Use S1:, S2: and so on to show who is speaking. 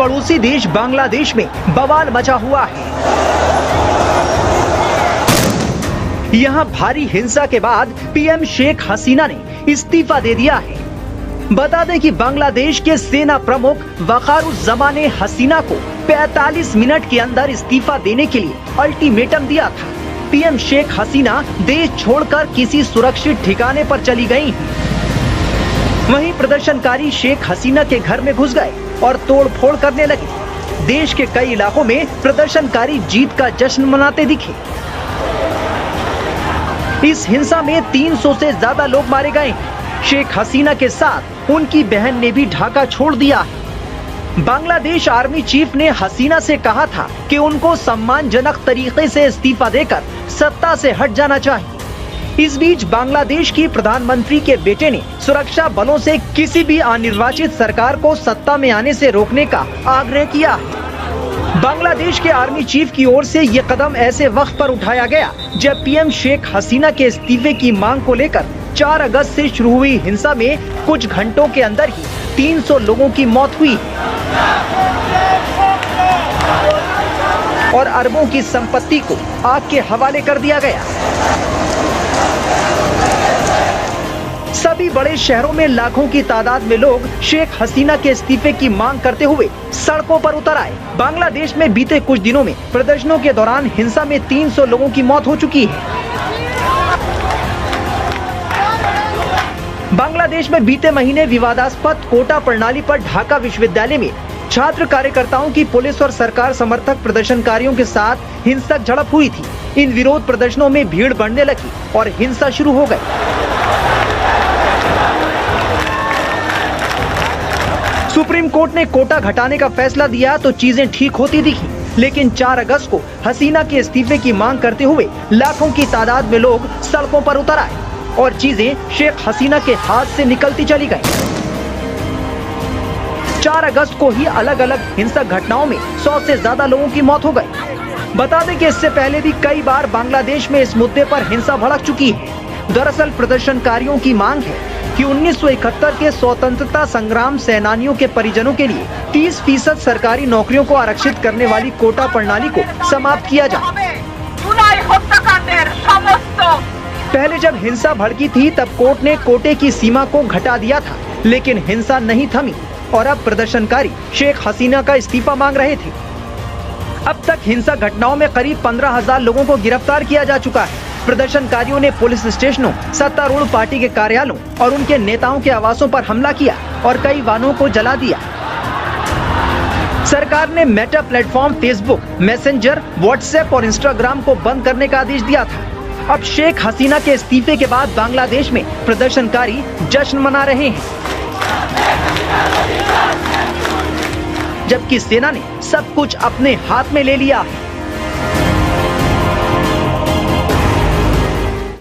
S1: पड़ोसी देश बांग्लादेश में बवाल मचा हुआ है। यहाँ भारी हिंसा के बाद पीएम शेख हसीना ने इस्तीफा दे दिया है। बता दें कि बांग्लादेश के सेना प्रमुख वकारुज़्ज़मान ने हसीना को 45 मिनट के अंदर इस्तीफा देने के लिए अल्टीमेटम दिया था। पीएम शेख हसीना देश छोड़कर किसी सुरक्षित ठिकाने पर चली गई। वहीं प्रदर्शनकारी शेख हसीना के घर में घुस गए और तोड़फोड़ करने लगे। देश के कई इलाकों में प्रदर्शनकारी जीत का जश्न मनाते दिखे। इस हिंसा में 300 से ज्यादा लोग मारे गए। शेख हसीना के साथ उनकी बहन ने भी ढाका छोड़ दिया है। बांग्लादेश आर्मी चीफ ने हसीना से कहा था कि उनको सम्मानजनक तरीके से इस्तीफा देकर सत्ता से हट जाना चाहिए। इस बीच बांग्लादेश की प्रधानमंत्री के बेटे ने सुरक्षा बलों से किसी भी अनिर्वाचित सरकार को सत्ता में आने से रोकने का आग्रह किया है। बांग्लादेश के आर्मी चीफ की ओर से ये कदम ऐसे वक्त पर उठाया गया जब पीएम शेख हसीना के इस्तीफे की मांग को लेकर 4 अगस्त से शुरू हुई हिंसा में कुछ घंटों के अंदर ही 300 लोगों की मौत हुई और अरबों की संपत्ति को आग के हवाले कर दिया गया। सभी बड़े शहरों में लाखों की तादाद में लोग शेख हसीना के इस्तीफे की मांग करते हुए सड़कों पर उतर आए। बांग्लादेश में बीते कुछ दिनों में प्रदर्शनों के दौरान हिंसा में 300 लोगों की मौत हो चुकी है। बांग्लादेश में बीते महीने विवादास्पद कोटा प्रणाली पर ढाका विश्वविद्यालय में छात्र कार्यकर्ताओं की पुलिस और सरकार समर्थक प्रदर्शनकारियों के साथ हिंसक झड़प हुई थी। इन विरोध प्रदर्शनों में भीड़ बढ़ने लगी और हिंसा शुरू हो गई। सुप्रीम कोर्ट ने कोटा घटाने का फैसला दिया तो चीजें ठीक होती दिखी, लेकिन 4 अगस्त को हसीना के इस्तीफे की मांग करते हुए लाखों की तादाद में लोग सड़कों पर उतर आए और चीजें शेख हसीना के हाथ से निकलती चली गईं। 4 अगस्त को ही अलग अलग हिंसक घटनाओं में 100 से ज्यादा लोगों की मौत हो गई। बता दें कि इससे पहले भी कई बार बांग्लादेश में इस मुद्दे पर हिंसा भड़क चुकी है। दरअसल प्रदर्शनकारियों की मांग है कि 1971 के स्वतंत्रता संग्राम सेनानियों के परिजनों के लिए 30% सरकारी नौकरियों को आरक्षित करने वाली कोटा प्रणाली को समाप्त किया जाए। पहले जब हिंसा भड़की थी तब कोर्ट ने कोटे की सीमा को घटा दिया था, लेकिन हिंसा नहीं थमी और अब प्रदर्शनकारी शेख हसीना का इस्तीफा मांग रहे थे। अब तक हिंसा घटनाओं में करीब 15,000 लोगों को गिरफ्तार किया जा चुका है। प्रदर्शनकारियों ने पुलिस स्टेशनों, सत्तारूढ़ पार्टी के कार्यालयों और उनके नेताओं के आवासों पर हमला किया और कई वाहनों को जला दिया। सरकार ने Meta platform Facebook, messenger, WhatsApp और इंस्टाग्राम को बंद करने का आदेश दिया था। अब शेख हसीना के इस्तीफे के बाद बांग्लादेश में प्रदर्शनकारी जश्न मना रहे हैं, जबकि सेना ने सब कुछ अपने हाथ में ले लिया है।